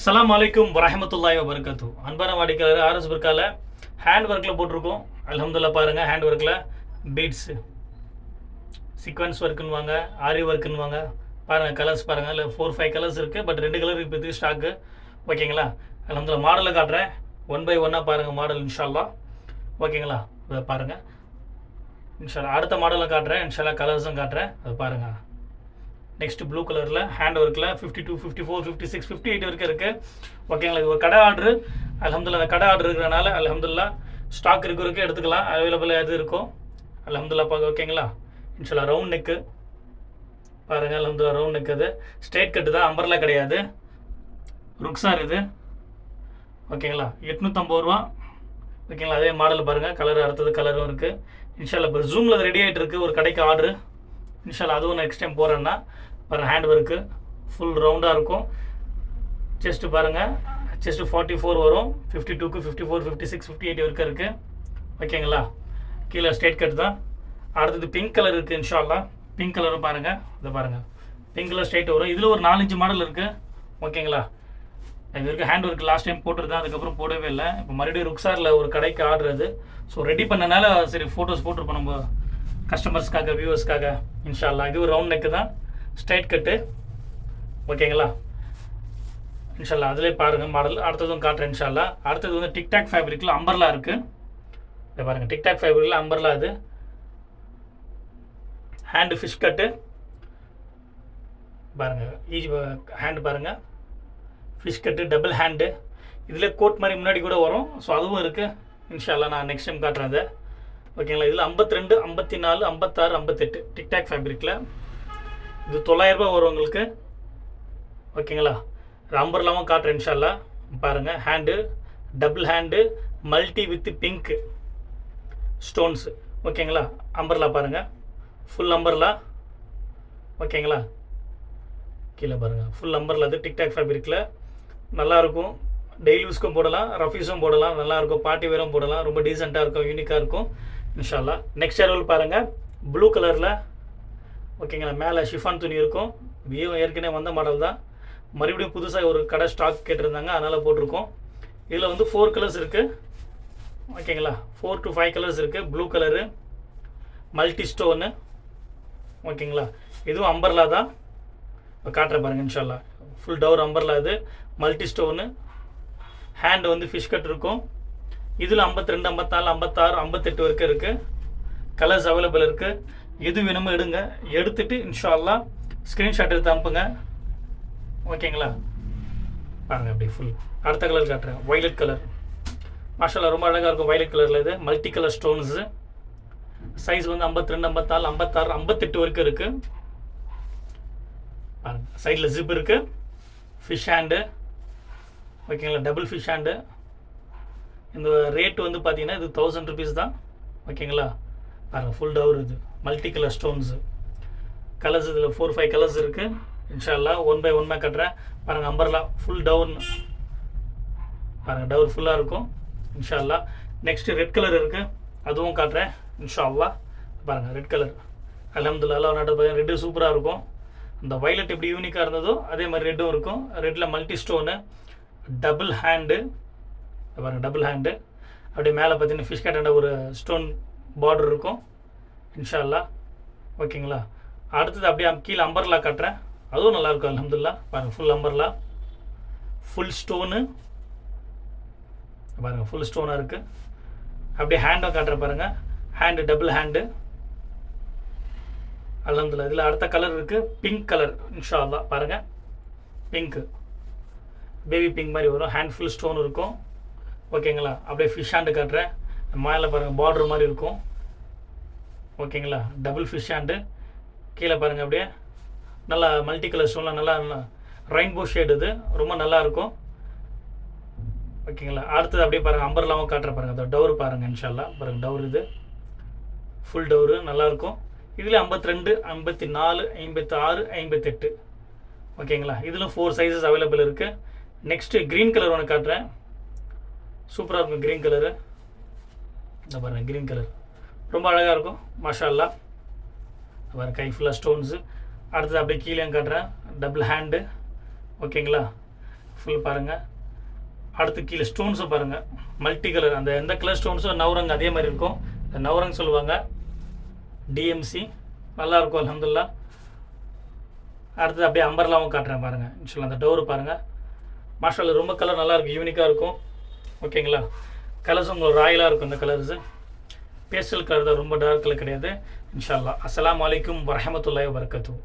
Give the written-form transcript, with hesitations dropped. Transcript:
அஸ்ஸலாமு அலைக்கும் வரஹ்மத்துல்லாஹி வபரகாத்து. அன்பான வாடிக்கையாளர் ஆர்எஸ் பர்கால ஹேண்ட் ஒர்க்கில் போட்டிருக்கோம். அல்ஹம்துலில்லாஹ் பாருங்கள், ஹேண்ட் ஒர்க்கில் பீட்ஸு சீக்வன்ஸ் ஒர்க்குன்னு வாங்க, ஆரி ஒர்க்குன்னு வாங்க. பாருங்கள் கலர்ஸ் பாருங்கள், இல்லை 4-5 கலர்ஸ் இருக்குது. பட் 2 கலர் இப்போ ஸ்டாக்கு. ஓகேங்களா? அல்ஹம்துலில்லாஹ் மாடலை காட்டுறேன். 1 by 1 பாருங்கள் மாடல் இன்ஷால்லா. ஓகேங்களா? அதை பாருங்கள் இன்ஷால்லா. அடுத்த மாடலை காட்டுறேன் இன்ஷால்லா, கலர்ஸும் காட்டுறேன், அதை பாருங்கள். நெக்ஸ்ட் ப்ளூ கலரில் ஹேண்ட் ஒர்க்கில் 52, 54, 56, 58 வரைக்கும் இருக்குது. ஓகேங்களா? இது ஒரு கடை ஆர்டரு. அல்ஹம்துலில்லாஹ் கடை ஆர்டர் இருக்கிறனால அல்ஹம்துலில்லாஹ் ஸ்டாக் இருக்கிற வரைக்கும் எடுத்துக்கலாம். அவைலபிளாக எது இருக்கும் அல்ஹம்துலில்லாஹ் பார்க்க. ஓகேங்களா? இன்ஷால்லா ரவுண்ட் நெக்கு பாருங்கள். அல்ஹம்துலில்லாஹ் ரவுண்ட் நெக். அது ஸ்ட்ரெயிட் கட்டு தான், அம்பர்லா கிடையாது. ருக்ஸார் இது. ஓகேங்களா? 850 ரூபா. ஓகேங்களா? அதே மாடல் பாருங்கள், கலர் அடுத்தது கலரும் இருக்குது. இன்ஷால்லா இப்போ ஜூமில் அது ரெடி ஆகிட்டு இருக்குது. ஒரு கடைக்கு ஆர்டரு இன்ஷால்லா, அதுவும் நெக்ஸ்ட் டைம் போகிறேன்னா பாருங்கள். ஹேண்ட் ஒர்க்கு ஃபுல் ரவுண்டாக இருக்கும். செஸ்ட்டு பாருங்கள், செஸ்ட்டு 44 வரும். 52க்கு 54, 56, 58 வரைக்கும் இருக்குது. ஓகேங்களா? கீழே ஸ்ட்ரெயிட் கட் தான். அடுத்தது பிங்க் கலர் இருக்குது இன்ஷால்லா. பிங்க் கலரும் பாருங்கள், இதை பாருங்கள். பிங்க் கலர் ஸ்ட்ரெயிட் வரும். இதில் ஒரு 4-5 மாடல் இருக்குது. ஓகேங்களா? இது வரைக்கும் ஹேண்ட் ஒர்க் லாஸ்ட் டைம் போட்டுருந்தேன், அதுக்கப்புறம் போடவே இல்லை. இப்போ மறுபடியும் ருக்ஸாரில் ஒரு கடைக்கு ஆர்டர். ஸோ ரெடி பண்ணனால சரி ஃபோட்டோஸ் போட்டிருப்போம் நம்ம கஸ்டமர்ஸ்க்காக, வியூவர்ஸ்க்காக இன்ஷால்லா. இது ஒரு ரவுண்ட் நெக்கு தான், ஸ்ட்ரைட் கட்டு. ஓகேங்களா? இன்ஷால்லா அதிலே பாருங்கள் மாடல். அடுத்ததும் காட்டுறேன் இன்ஷால்லா. அடுத்தது வந்து டிக்டாக் ஃபேப்ரிக்கில் அம்பர்லா இருக்குது. இதை பாருங்கள், டிக்டாக் ஃபேப்ரிக்கில் அம்பர்லா. இது ஹேண்டு ஃபிஷ் கட்டு பாருங்கள். ஹேண்டு பாருங்கள், ஃபிஷ் கட்டு டபுள் ஹேண்டு. இதில் கோட் மாதிரி முன்னாடி கூட வரும். ஸோ அதுவும் இருக்குது இன்ஷால்லா. நான் நெக்ஸ்ட் டைம் காட்டுறேன் அதை. ஓகேங்களா? இதில் 52, 54, 56, 58 டிக்டாக் ஃபேப்ரிக்கில். இது 900 ரூபா வரும் உங்களுக்கு. ஓகேங்களா? அம்பர்லாவும் காட்டுறேன் இன்ஷால்லா. பாருங்கள், hand double hand multi with pink stones. ஓகேங்களா? அம்பர்லா பாருங்கள், ஃபுல் அம்பர்லா. ஓகேங்களா? கீழே பாருங்கள், ஃபுல் அம்பர்லா. அது டிக்டாக் ஃபேப்ரிக்கில் நல்லாயிருக்கும். டெய்லி யூஸ்க்கும் போடலாம், ரஃபீஸும் போடலாம். நல்லாயிருக்கும். பார்ட்டி வேரும் போடலாம். ரொம்ப டீசெண்டாக இருக்கும், யூனிக்காக இருக்கும் இன்ஷால்லா. நெக்ஸ்ட் அரைவல் பாருங்கள், ப்ளூ கலரில். ஓகேங்களா? மேலே ஷிஃபான் துணி இருக்கும். இதுவும் ஏற்கனவே வந்த மாடல் தான். மறுபடியும் புதுசாக ஒரு கடை ஸ்டாக் கேட்டிருந்தாங்க, அதனால் போட்டிருக்கோம். இதில் வந்து 4 கலர்ஸ் இருக்குது. ஓகேங்களா? 4 to 5 கலர்ஸ் இருக்குது. Blue colour multi stone. ஓகேங்களா? இதுவும் அம்பர்லா தான். இப்போ காட்டுற பாருங்கள் இன்ஷால்லா. Full tower umbrella. இது மல்டி ஸ்டோனு. ஹேண்டு வந்து ஃபிஷ் கட் இருக்கும். இதில் 52, 54, 56, 58 வரைக்கும் இருக்குது. கலர்ஸ் அவைலபிள் இருக்குது. எது வேணுமோ எடுங்க. எடுத்துகிட்டு இன்ஷால்லா ஸ்க்ரீன்ஷாட் எடுத்து அனுப்புங்க. ஓகேங்களா? பாருங்கள் அப்படி ஃபுல். அடுத்த கலர் காட்டுறேன், வைலட் கலர். மாஷால்லா ரொம்ப அழகாக இருக்கும் வைலட் கலரில். இது மல்டி கலர் ஸ்டோன்ஸு. சைஸ் வந்து 52, 54, 56, 58 வரைக்கும் இருக்குது. பாருங்கள், சைடில் ஜிப் இருக்குது. Fish hand. ஓகேங்களா? Double fish hand. இந்த ரேட் வந்து பார்த்தீங்கன்னா இது 1000 ருபீஸ் தான். ஓகேங்களா? பாருங்கள், ஃபுல் டவர். இது மல்டி கலர் ஸ்டோன்ஸு. கலர்ஸ் இதில் 4-5 கலர்ஸ் இருக்குது இன்ஷால்லா. 1 by 1 கட்டுறேன். பாருங்கள், அம்பர்லா ஃபுல் டவுன். பாருங்கள், டவர் ஃபுல்லாக இருக்கும் இன்ஷால்லா. நெக்ஸ்ட்டு ரெட் கலர் இருக்குது, அதுவும் காட்டுறேன் இன்ஷால்லா. பாருங்கள், ரெட் கலர் அல்ஹம்துலில்லாஹ் நாட்டு பார்த்தீங்கன்னா ரெட்டு சூப்பராக இருக்கும். இந்த வைலட் எப்படி யூனிக்காக இருந்ததோ அதே மாதிரி ரெட்டும் இருக்கும். ரெட்டில் மல்டி ஸ்டோனு, டபுள் ஹேண்டு. பாருங்கள், டபுள் ஹேண்டு. அப்படியே மேலே பார்த்தீங்கன்னா ஃபிஷ் கட்டாண்ட ஒரு ஸ்டோன் பார்டர் இருக்கும் இன்ஷால்லா. ஓகேங்களா? அடுத்தது அப்படியே கீழே அம்பர்லா காட்டுறேன், அதுவும் நல்லாயிருக்கும் அல்ஹம்துலில்லாஹ். பாருங்கள், ஃபுல் அம்பர்லா, ஃபுல் ஸ்டோனு. பாருங்கள், ஃபுல் ஸ்டோனாக இருக்குது. அப்படியே ஹேண்டும் காட்டுறேன் பாருங்கள், ஹேண்டு டபுள் ஹேண்டு அல்ஹம்துலில்லாஹ். இதில் அடுத்த கலர் இருக்குது, பிங்க் கலர் இன்ஷால்லா. பாருங்கள், பிங்க்கு பேபி பிங்க் மாதிரி வரும். ஹேண்ட் ஃபுல் ஸ்டோன் இருக்கும். ஓகேங்களா? அப்படியே ஃபிஷ் ஹேண்டு காட்டுறேன். மேலே பாருங்கள், பார்டர் மாதிரி இருக்கும். ஓகேங்களா? Double fish hand. கீழே பாருங்கள், அப்படியே நல்லா மல்டி கலர் ஸ்டோன்லாம் நல்லா ரெயின்போ ஷேடு. இது ரொம்ப நல்லாயிருக்கும். ஓகேங்களா? அடுத்தது அப்படியே பாருங்கள், அம்பர்லாவும் காட்டுற பாருங்கள். அந்த டவர் பாருங்கள் இன்ஷால்லா. பாருங்கள், டவர் இது ஃபுல் டவரு நல்லாயிருக்கும். இதில் 52, 54, 56, 58. ஓகேங்களா? இதிலும் 4 சைஸஸ் அவைலபிள் இருக்குது. நெக்ஸ்ட்டு க்ரீன் கலர் ஒன்று காட்டுறேன், சூப்பராக இருக்கும் க்ரீன் கலரு. இந்த பாருங்கள், க்ரீன் கலர் ரொம்ப அழகாக இருக்கும் மாஷா அல்லாஹ். பாருங்கள், கை ஃபுல்லாக ஸ்டோன்ஸு. அடுத்தது அப்படியே கீழே காட்டுறேன், டபுள் ஹேண்டு. ஓகேங்களா? ஃபுல் பாருங்கள். அடுத்து கீழே ஸ்டோன்ஸை பாருங்கள், மல்டி கலர். அந்த எந்த கலர் ஸ்டோன்ஸோ நவரங் அதே மாதிரி இருக்கும். இந்த நவரங் சொல்லுவாங்க, டிஎம்சி. நல்லாயிருக்கும் அல்ஹம்துலில்லாஹ். அடுத்தது அப்படியே அம்பர்லாவும் காட்டுறேன் பாருங்கள். இன்ஷால்லா அந்த டோரு பாருங்கள். மாஷாஅல்லாஹ் ரொம்ப கலர் நல்லாயிருக்கும், யூனிக்காக இருக்கும். ஓகேங்களா? கலர்ஸும் உங்களுக்கு ராயலாக இருக்கும். இந்த கலர்ஸு பேஸ்டல் கலர் தான், ரொம்ப டார்க் கலர் கிடையாது. இன்ஷாஅல்லாஹ். அஸ்ஸலாமு அலைக்கும் வரஹ்மத்துல்லாஹி வபரகாத்துஹு.